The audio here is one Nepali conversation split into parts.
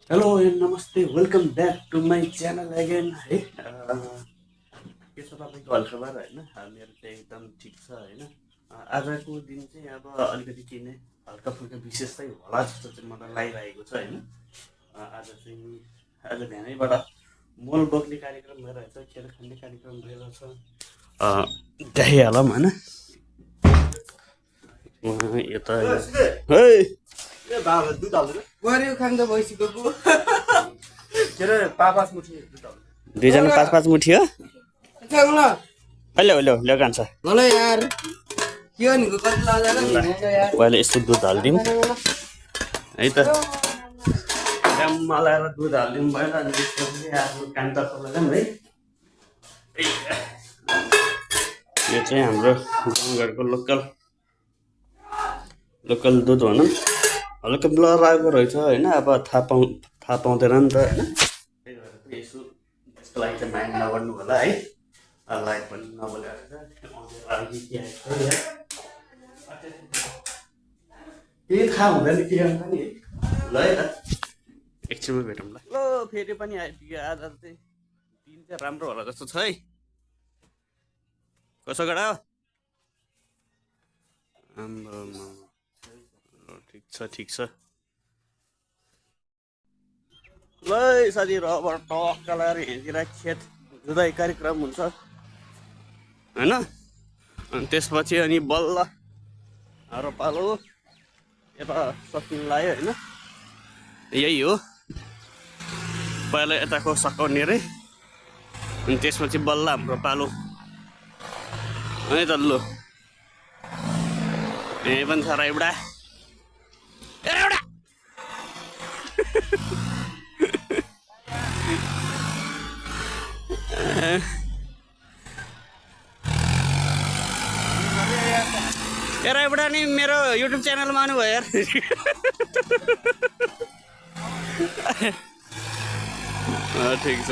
हेलो एन्ड नमस्ते welcome back to my channel again है के छ तपाईँको हालखबर होइन मेरो चाहिँ एकदम ठिक छ होइन आजको दिन चाहिँ अब अलिकति के नै हल्का फुल्का विशेष चाहिँ होला जस्तो चाहिँ मलाई लागिरहेको छ होइन आज चाहिँ आज बिहानैबाट मल बोक्ने कार्यक्रम भइरहेछ खेल खाने कार्यक्रम भइरहेछ देखाइहालौँ होइन यता है ए बाबा दुध हाल्दैन गऱ्यो खान्छ भैँसीको गु के अरे पाँच मुठी दुध हाल्नु दुईजना पाँच पाँच मुठी हो ल अहिले ल्याउ कान्छ ल यार के हो नि कति लाग्दैन यार अहिले यस्तो दुध हालिदिउँ है त मलाई दुध हालिदिउँ भयो अनि त्यसपछि आफ्नो कान्तर्फ लगाऊँ है यो चाहिँ हाम्रो गाउँघरको लोकल दुध भनौँ हल्का ब्लर आएको रहेछ होइन अब थाहा पाउँदैन नि त होइन त्यही भएर चाहिँ यसो त्यसको लागि चाहिँ माइन्ड नगर्नु होला है लाइट पनि नबोलेर केही थाहा हुँदैन के गर्नु नि ल है त एकछिनमा भेटौँ ल फेरि पनि आइपुग्यो आज चाहिँ दिन चाहिँ राम्रो होला जस्तो छ है कसो गरा ठिक छ ल साथी रबर टक्क लगाएर हिँडेर खेत जुधाइ कार्यक्रम हुन्छ होइन अनि त्यसपछि अनि बल्ल हाम्रो पालो यता सकिन लाग्यो होइन यही हो पहिला यताको सकाउने रे अनि त्यसपछि बल्ल हाम्रो पालो है त लु यहीँ पनि छ एउटा यार एउटा नि मेरो युट्युब च्यानलमा आउनु भयो यार ठिक छ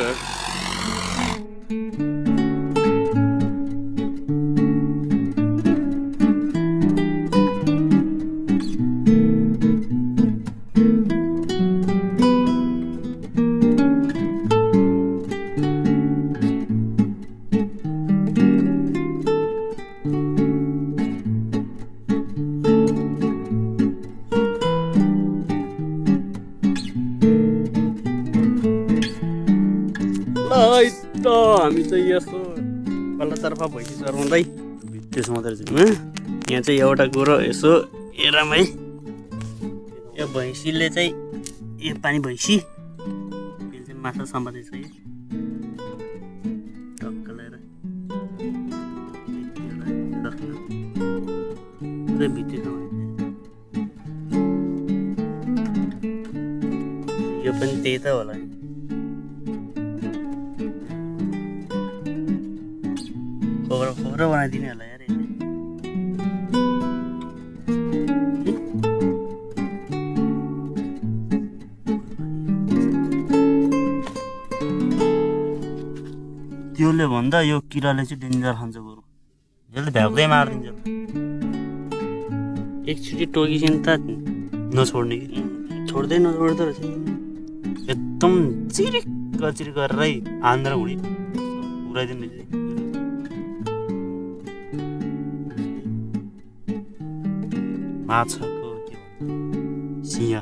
हामी चाहिँ यसो पल्लोतर्फ भैँसी चराउँदै त्यसमा चाहिँ यहाँ चाहिँ एउटा कुरो यसो हेरौँ है यो भैँसीले चाहिँ यो पानी भैँसी त्यसले चाहिँ माछा समातेछ यो टक्क लगाएर पुरै भित्रीसम्म यो पनि त्यही त होला नि खोरो बनाइदिने होला यार त्यसले भन्दा यो किराले चाहिँ डेन्जर खान्छ बरु यसले भ्याउँदै मारिदिन्छ एकचोटि टोकिसिन् त नछोड्ने कि छोड्दै नछोड्दो रहेछ एकदम चिरिक गरेरै आन्द्र हुडी उडाइदिने रहेछ माछाको के भन्छ सिंह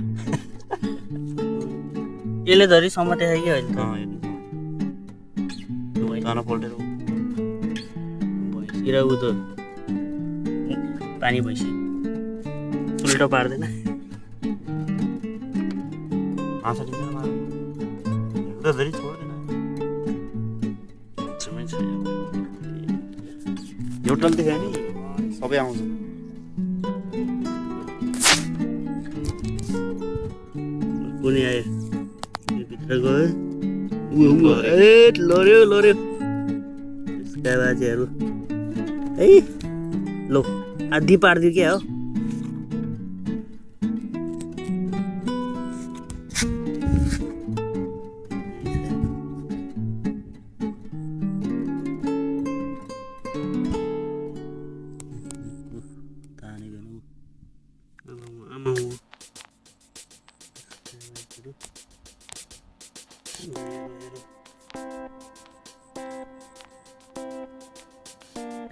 यसले धरि समाते कि अहिले त पल्टेर भैँसी र उ त पानी भैँसी उल्टो पार्दैन माछा दिन्छ धरि छोड्दैन एउटा देखायो नि सबै आउँछ कुनै आयो भित्र गयो ए लड्यो त्यसका बाजेहरू है लो आधी पारिदियो क्या हो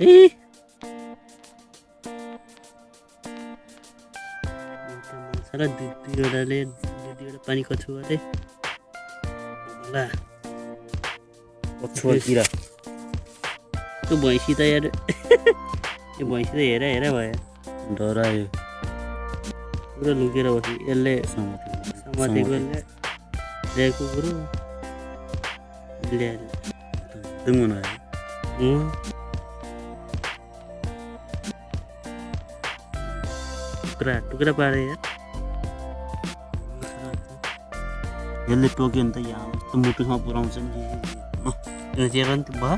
ए सारा दुईवटा पानी कछु गरे होला कछुवातिर त्यो भैँसी त यार यो भैँसी त हेरा भयो डरायो पुरा लुकेर बस्यो यसले समातेको ल्याएको कुरो ल्याएर दुमन टुक्रा टुक्रा पारे यार यसले टोक्यो नि त यहाँ यस्तो मुटुमा पुऱ्याउँछ नि जेर नि भयो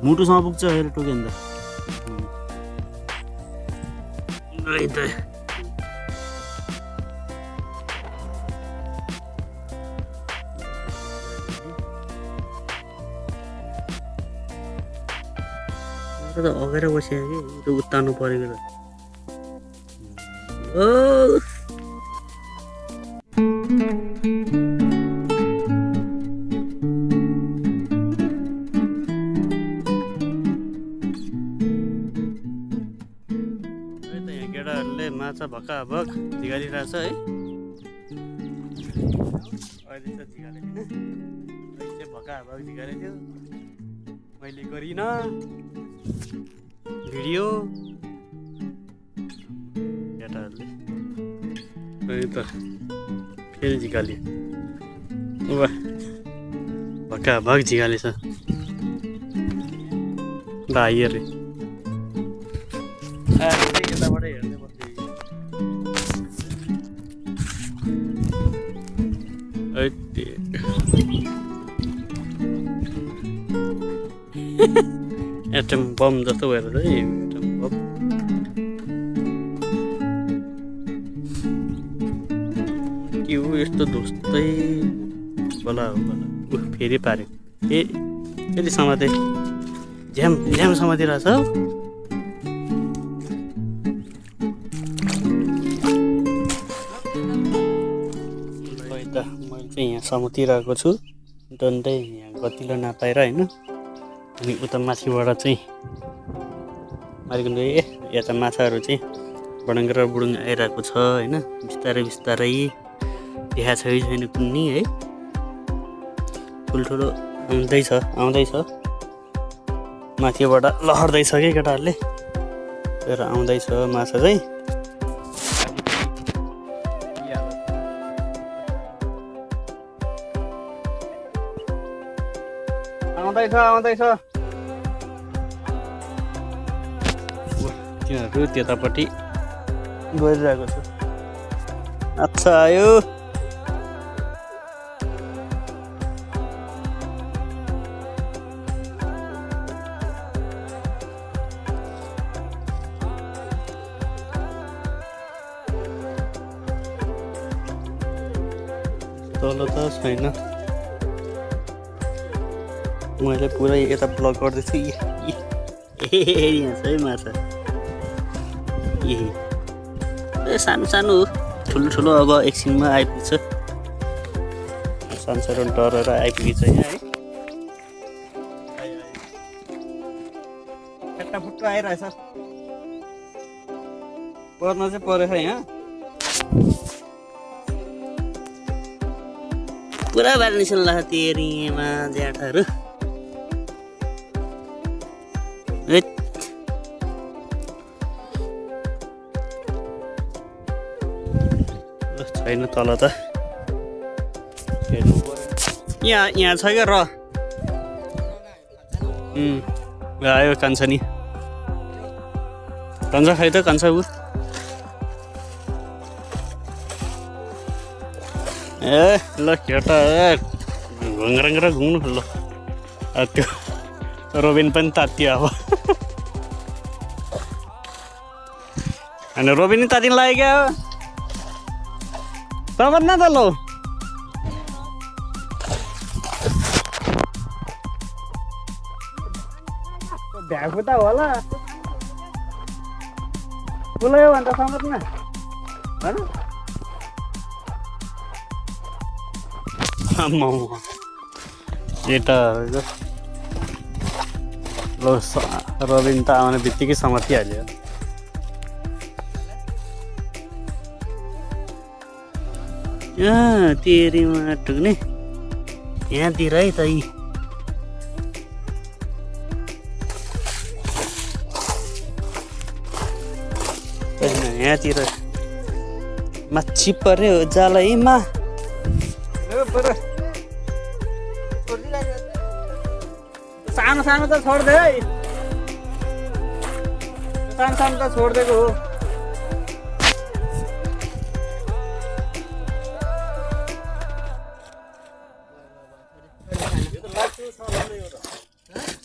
मुटुसम्म पुग्छ यसले टोक्यो नि त त अगाएर बसेको कि त्यो उत्तानु परेको त ओ यहाँ केटाहरूले माछा भक्काभक झिगालिरहेछ है अहिले त झिगाले होइन भक्काभक झिगाले थियो मैले गरिनँ भिडियो केटाहरूले अहिले त फेरि झिगाल्यो वाह भक्काभक झिगाले छ भाइ अरे यताबाट हेर्दै बस्यो एटम बम जस्तो भएर है एटम बम के हो यस्तो धुस्तै बला हो बला फेरि पार्यो ए फेरि समाते झ्याम झ्याम समातिरहेछ हौ मैले चाहिँ यहाँ समातिरहेको छु डन्डै यहाँ गतिलो नापाएर होइन अनि उता माथिबाट चाहिँ मारिकन ए यता माछाहरू चाहिँ बडङ्ग र बुडुङ आइरहेको छ होइन बिस्तारै बिस्तारै देखाएको छैन कुनै है ठुल्ठुलो आउँदैछ माथिबाट लहर्दैछ कि केटाहरूले र आउँदैछ माछा चाहिँ आउँदैछ तिनीहरू त्यतापट्टि गइरहेको छ अच्छा आयो तल त छैन मैले पुरै यता ब्लक गर्दैछु यहाँ छ है माछा ए सानो सानो ठुलो अब एकछिनमा आइपुग्छ सानो सानो डरेर आइपुग्छ यहाँ है फुट्टा आइरहेछ पर्न चाहिँ परेछ यहाँ पुरा बाल्नेछन् ल तेरीमा ज्याठाहरू छैन तल त यहाँ छ क्या र आयो कान्छ नि कान्छ खै त कान्छ ऊ ए ल केटा घुङ्ग्राङ्ग्रा घुम्नु ल त्यो रोबिन पनि तात्तियो अब अनि रोबिन नि तातिन लाग्यो क्या समझ न त लो भ्याएको त होला ठुलो भन्दा समझ न होइन केटाहरूको लो रबिन त आउने बित्तिकै समातिहाल्यो तेरीमा टुक्ने यहाँतिर है त यी यहाँतिर माछी पर्यो जालैमा सानो सानो त छोड्दे है सानो सानो त छोडिदिएको हो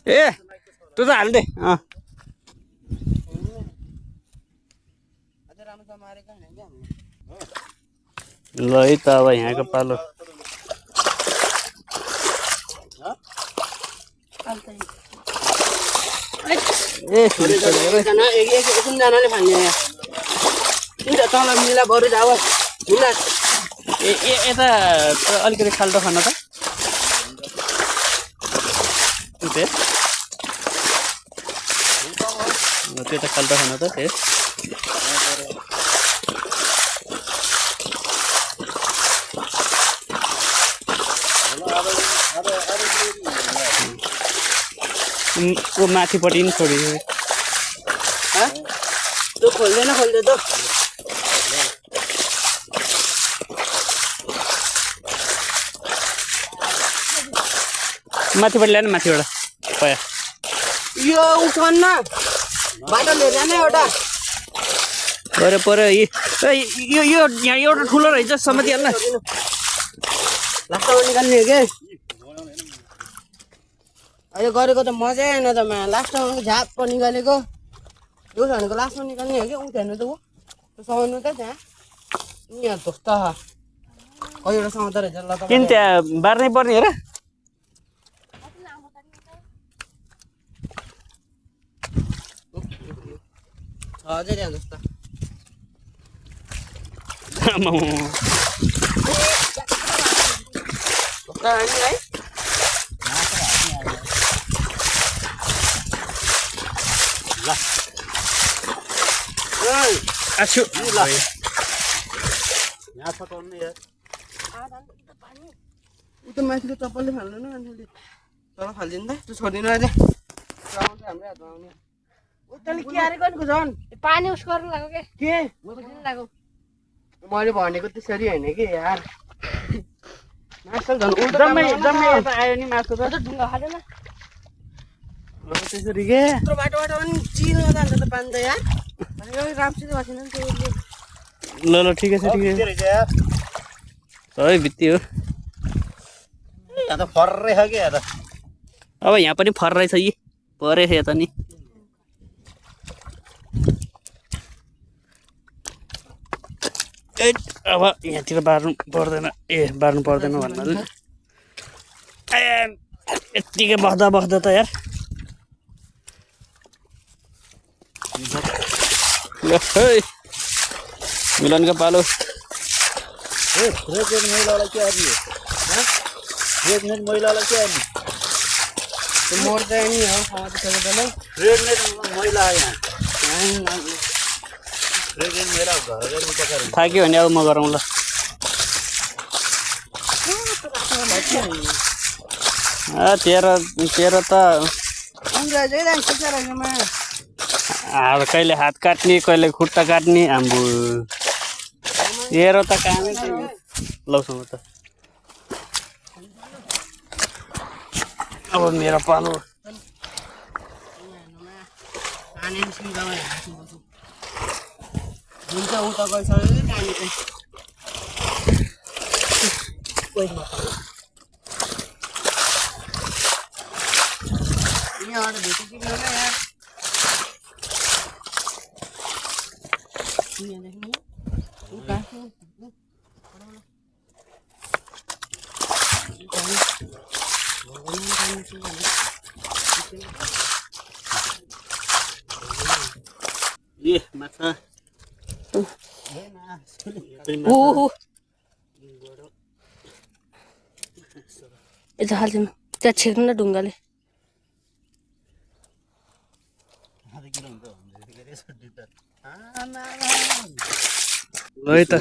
ए तँ त हालिदे ल है त अब यहाँको पालो एकजनाले फाल्ने तल मिला बरु जाऊ मिला यता अलिकति खाल्टो खान त त्यो त खाल्टो खान त त्यो माथिपट्टि पनि छोडियो तँ खोल्दैन खोल्दै त माथिबाट ल्याएन माथिबाट पया यो उठाउन बाटो लिएर जाने एउटा पऱ्यो पऱ्यो यो यो यहाँ एउटा ठुलो रहेछ समातिहाल्न लास्टमा निकाल्ने हो कि अहिले गरेको त मजै आएन त लास्टमा झाप निकालेको यो भनेको लास्टमा निकाल्ने हो कि उठेन त ऊ समाउनु त त्यहाँ यहाँ धोस्त कतिवटा समाउँदो रहेछ ल त किन त्यहाँ बार्नै पर्ने हेर अझै त्यहाँ जस्तो है आछु यहाँ फटाउनु यार ऊ त माथिको चप्पलले फाल्दैन मान्छेले तर फालिदिनु त त्यो छोडिदिनु अहिले आउँछ हाम्रै हातमा आउने तैँले के हारेको नि झन् पानी उस गर्नु लाग्यो के लाग्यो मैले भनेको त्यसरी होइन कि यार माछा झन् जम्मै जम्मै यता आयो नि मासु त ढुङ्गा खाँदैन त्यसरी के यत्रो बाटोबाट पनि चिल्न जान्छ त पानी त यार राम्रोसित बसेन नि त्यो ल ल ठिकै छ ठिकै छ सबै भित्ती हो यहाँ त फर्रै छ कि यहाँ त अब यहाँ पनि फर्रै छ यी परे छ यता नि अब यहाँतिर बार्नु पर्दैन बार्नु पर्दैन भन्नाले यत्तिकै बस्दा बस्दा त यार मिलनको पालो महिलालाई के हार्ने महिलालाई के हार्ने मर्दा नि हो महिला यहाँ थाक्यो भने अब म गरौँ ल तेह्र त अब कहिले हात काट्ने कहिले खुट्टा काट्ने आम्बु तेह्र त कामै लौसँग त अब मेरो पालो हुन्छ उता गइसक्यो पानी चाहिँ यहाँबाट भेटेको कि यार ए माछा यता हाल्दैन त्यहाँ छेक्नु न ढुङ्गाले ल है त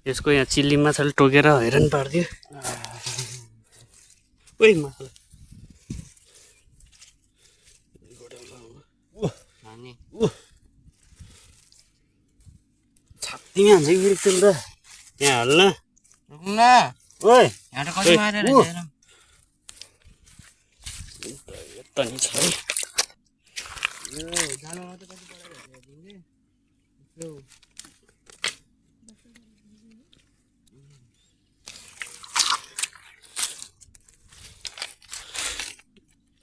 यसको यहाँ चिल्ली माछाले टोकेर हैरान पारिदियो ओइ माछा छात्तीमा हान्छ कि फेरि त यहाँ हाल्न रुक्न ओइ यहाँ त कति मारेर यता नि छ है जानु मात्रै कति परेर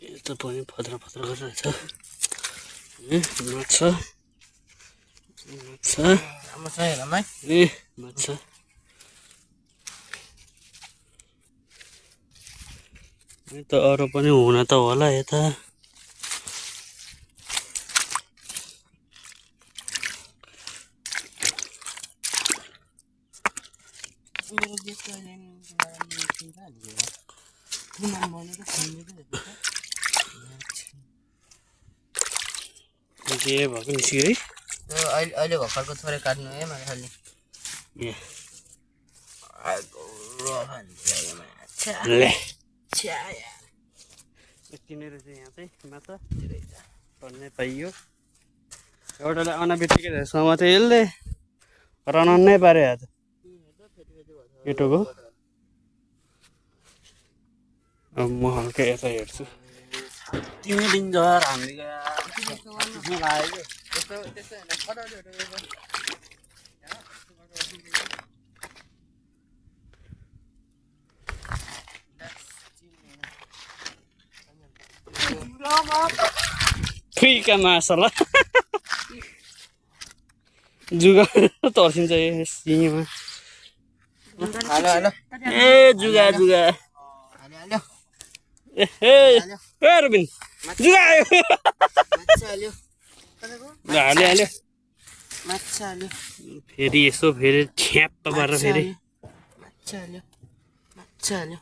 यता पनि फद्रा फद्रा गरिरहेछ माछा माछा राम्रो छ हेरमै ए माछा त अरू पनि हुन त होला यता जे भएको निस्क्यो है अहिले भर्खरको थोरै काट्नु है मैले खालि ए ले यति नै रहेछ यहाँ चाहिँ माछा टन्नै पाइयो एउटाले आउन बित्तिकै समात्यो यसले रनन्नै पाऱ्यो आज केटोको अब म हल्का यता हेर्छु तिमी दिन्छ फ्रीका मासला जुगा तर्सिन्छ सिङीमा हालो हालो ए जुगा जुगा हाल्यो ए रुबिन जुगा आयो माछा हाल्यो हाल्यो हाल्यो माछा हाल्यो फेरि यसो फेरि ठ्याप्प पारेर फेरि माछा हाल्यो माछा हाल्यो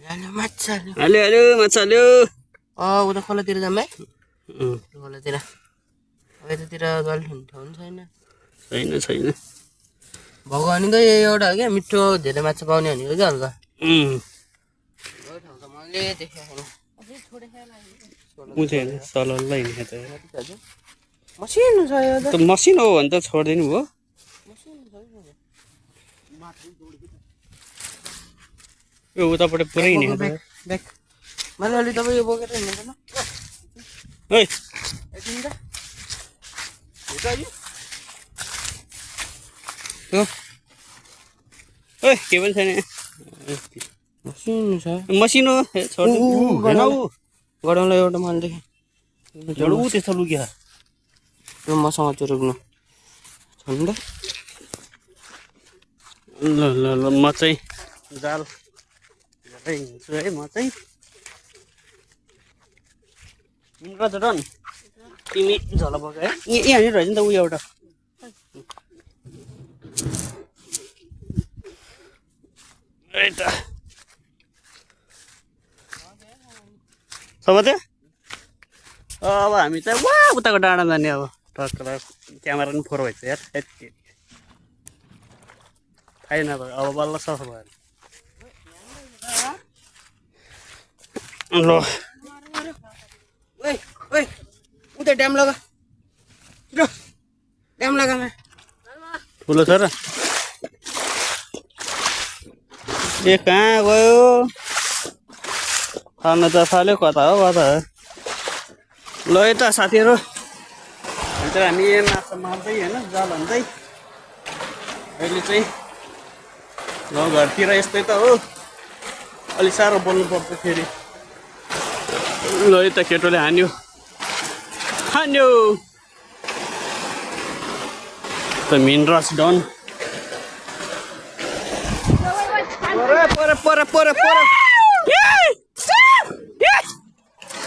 हाल्यो माछा हाल्यो हाल्यो हाल्यो माछा हाल्यो उता खोलातिर जाऊँ है खोलातिर अब यतातिर गल्ने ठाउँ छैन छैन छैन भगवानीको यो एउटा हो क्या मिठो धेरै माछा पाउने भनेको क्या हल्का यो ठाउँ त मैले देखेको उठ्यो भने सलल्ल हिँड्ने त मसिनो छ यो त मसिनो हो भने त छोडिदिनु भयो यो उतापट्टि पुरै हिँडेको त ब्याग मैले अलि तपाईँ यो बोकेर हिँड्नु न ओइ एकदिन त ओइ के पनि छैन मसिनो छ मसिनो गडौँला एउटा मैले देखेँ ऊ त्यस्तो लुक्यो त्यो मसँग त्यो रोक्नु छन् त ल ल ल म चाहिँ जाल हेर्दै हिँड्छु है म चाहिँ रन तिमी झोला बोक है यहाँनिर रहेछ नि त ऊ एउटा सब त्यो अब हामी चाहिँ वा उताको डाँडा जाने अब टक्कर क्यामेरा पनि फोहोर भएछ यार यति थाहै नभयो अब बल्ल सफा भयो ल ओइ ओइ उता ड्याम लगा ड्याम लगामा ठुलो छ र ए कहाँ गयो खान त थाल्यो कता हो ल यता साथीहरू अन्त हामी माछा मार्दै होइन जाल हान्दै अहिले चाहिँ गाउँघरतिर यस्तै त हो अलिक साह्रो बोल्नु पर्छ फेरि ल यता केटोले हान्यो त मिनरस डन पर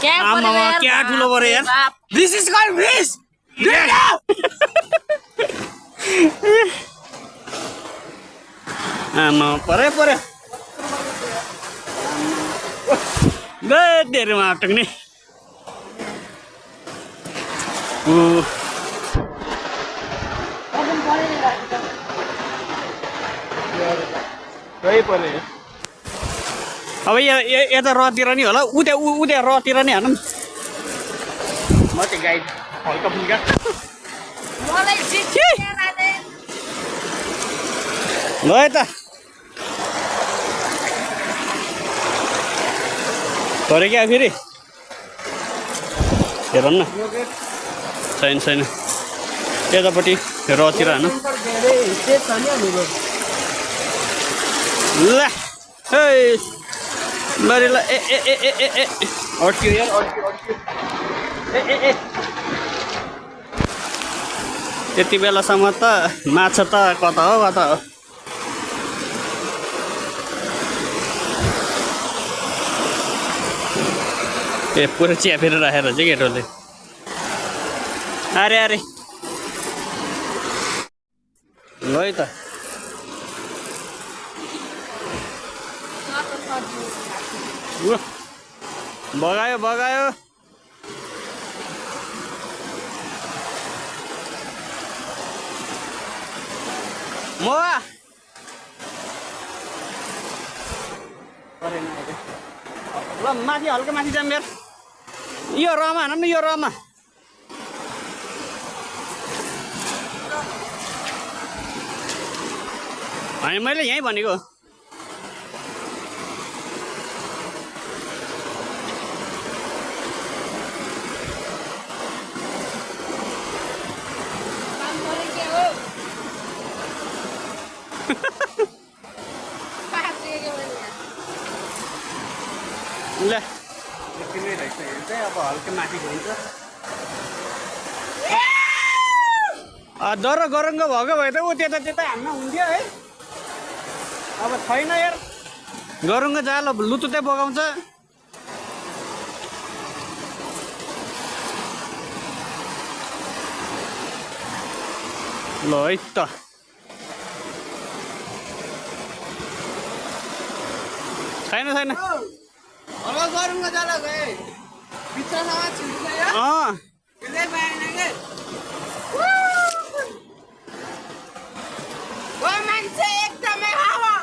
क्या ठुलो पऱ्यो यार दिस इज कॉल्ड फिश आमा परे धेरै अटक्ने सही पऱ्यो अब यता रतिर नि होला उता रतिर नि हानौँ म चाहिँ गाइड हल्का फुल्का ल यता पऱ्यो क्या फेरि हेर न छैन यतापट्टि रतिर हानु ल है बरी ल ए अड्कियो यार अड्कियो ए यति बेलासम्म त माछा त कता हो ए पुरै च्यापेर राखेर चाहिँ केटोले अरे ल है त बगायो ल माथि हल्का माथि जाम यार यो रमा हानौँ न यो रमा होइन मैले यहीँ भनेको ल यति नै रहेछ यो चाहिँ अब हल्का माथि हुन्छ डर गरङ्ग भएको भए त ऊ त्यता हान्न हुन्थ्यो है अब छैन यार गरङ्ग जाल लुतुतै बगाउँछ ल है त छैन हलो गरौँगा जाला गए बिचरामा छिल्छ या त्यसै पाएन के ओ मान्छे एकदमै हावा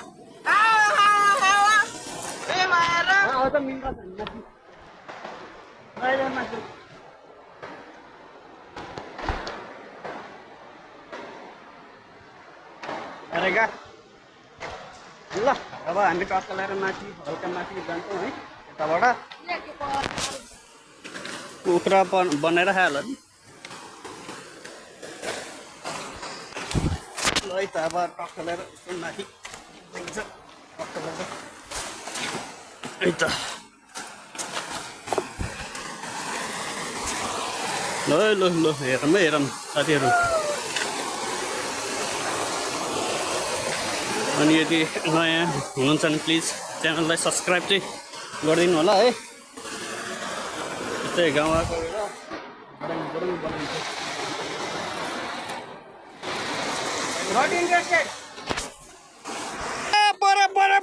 ए माएर त मिल्छ अरे गा ल अब हामी टक्क लगाएर माथि हल्का माथि जान्छौँ है यताबाट कुखुरा बनाएर खाइहाल्यो नि ल है त अब टक्क लगाएर यसो माथि जान्छ टक्क लगाएर है त ल हेरौँ साथीहरू अनि यदि नयाँ हुनुहुन्छ भने प्लिज च्यानललाई सब्सक्राइब चाहिँ गरिदिनु होला है यस्तै गाउँ आएको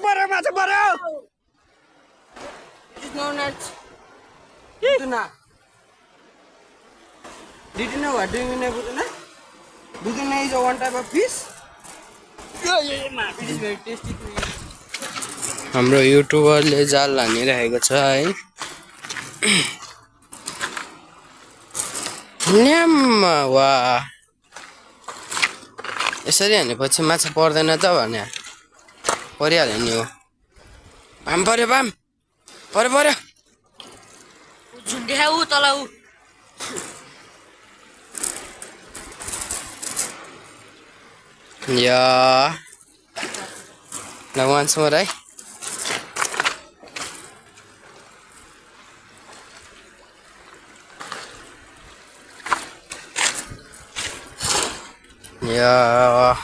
पऱ्यो माछा पऱ्यो Did you know what doing in Buduna? Buduna is a one type of fish. It is very tasty to eat. हाम्रो युट्युबरले जाल हानिरहेको छ है न्याम वा यसरी हानेपछि माछा पर्दैन त भने परिहाल्यो नि हो बाम पर्यो झुन्ड्या उ तल उ Yeah. Now once more, right? Yeah.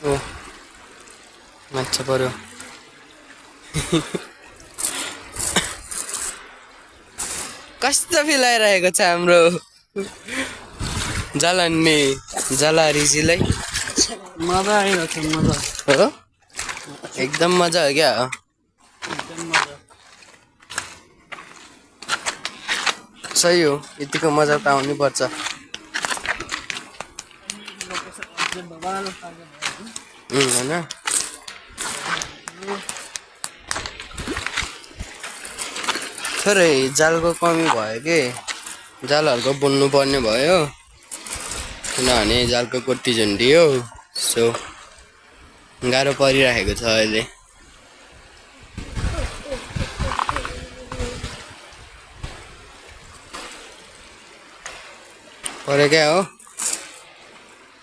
Oh. Macha paro. कस्तो फिलाइरहेको छ हाम्रो जलान्ने जलारीजीलाई मजा आइरहेको छ मजा हो एकदम मजा हो क्या एकदम मजा। सही हो यतिको मजा त आउनै पर्छ होइन थोरै जालको कमी भयो कि जालहरूको बुन्नु पर्ने भयो किनभने जालको कोटी झुन्डियो सो गाह्रो परिरहेको छ अहिले पऱ्यो क्या हो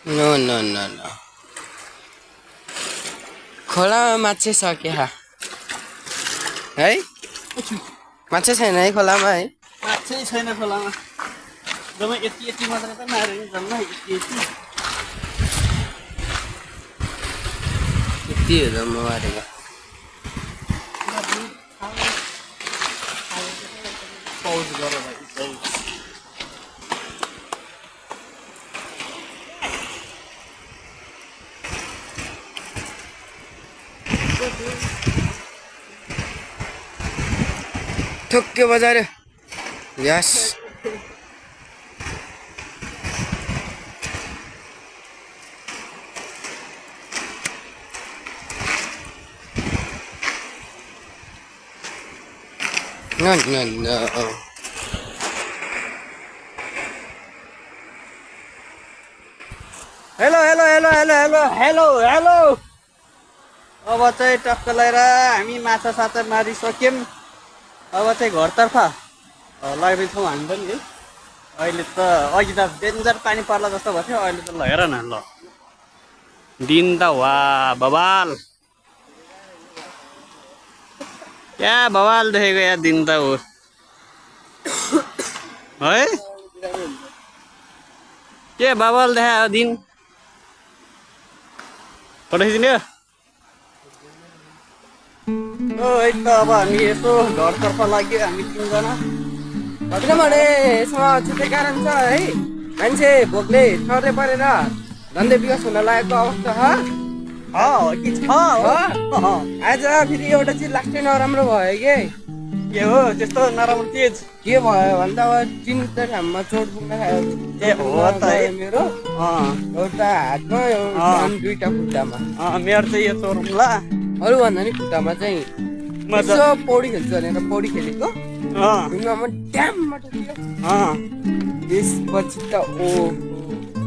न न न न खोलामा माछा छ क्या है माछा छैन है खोलामा है माछै छैन खोलामा जम्मै यति मात्रै त माऱ्यो नि जम्मै यति यति हो जम्मा मारेको पौज गर भाइ पौज ठुक्के बजाऱ्यो यस No, no, no. Hello hello hello hello hello hello hello अब चाहिँ टक्क लगाएर हामी माछा साछा मारिसक्यौँ अब चाहिँ घरतर्फ लाग्दैछौँ हामी पनि है अहिले त अघि त डेन्जर पानी पर्ला जस्तो भएको थियो अहिले त ल हेर न ल दिन त वा बवाल क्या बवाल देखेको या दिन त हो है के बवाल देखायो दिन पठाइदिने है त अब हामी यसो घरतर्फ लाग्यो हामी तिनजना किनभने यसमा छुट्टै कारण छ है मान्छे भोकले ठर्दै परेर धन्दै विकास हुन लागेको अवस्था छ आज फेरि एउटा चिज लाग्छ नराम्रो भयो के हो त्यस्तो नराम्रो चिज के भयो भन्दा अब चिन्ता ठाउँमा चोट पुग्न ए हो त है मेरो एउटा हातमा अनि दुईटा खुट्टामा मेरो चाहिँ यो चोरुम्ला अरूभन्दा नि खुट्टामा चाहिँ यसो पौडी खेल्छु भनेर पौडी खेलेको ढुङ्गामा ड्यामबाट त्यसपछि त ओ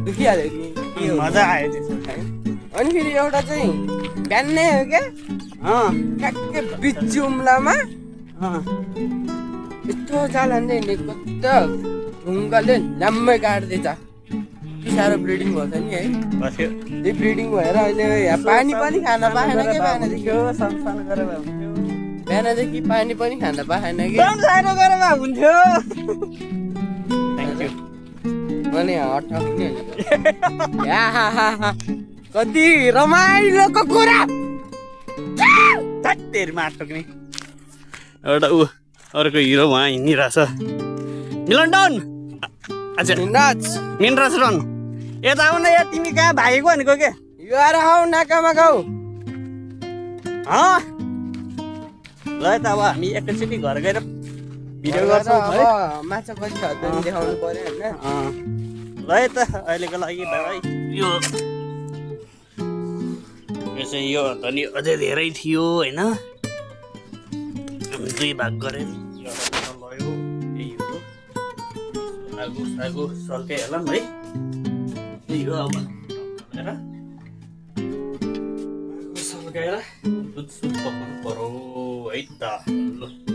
दुखिहाल्यो नि मजा आयो त्यसो अनि फेरि एउटा चाहिँ बिहानै हो क्या ठ्याक्कै बिच जुम्लामा यस्तो जाल हान्दै हिँडेको त ढुङ्गाले ल्याम्मै काट्दैछ यति साह्रो ब्लिडिङ भन्छ नि है त्यही ब्लिडिङ भएर अहिले पानी पनि खान पाएन कि बिहानदेखि पानी पनि खान पाएन कि हुन्थ्यो अनि हटाउने कति रमाइलोको कुरा माटोक्ने एउटा ऊ अर्को हिरो उहाँ हिँडिरहेछ मिलन डन मिनराज रन यता आउन या तिमी कहाँ भागेको भनेको के यो आएर आऊ नाकामा गाउ ल त अब हामी एकैचोटि घर गएर भिडियो गर्छौँ है माछा कति छ देखाउनु पर्यो होइन ल त अहिलेको लागि भाइ यो चाहिँ यो त नि अझै धेरै थियो होइन दुई भाग गरेर लयो यही हो सागु सागु सल्काइहालौँ है यही हो अब सल्काएर दुध सुप पकाउनु पर्यो है त ल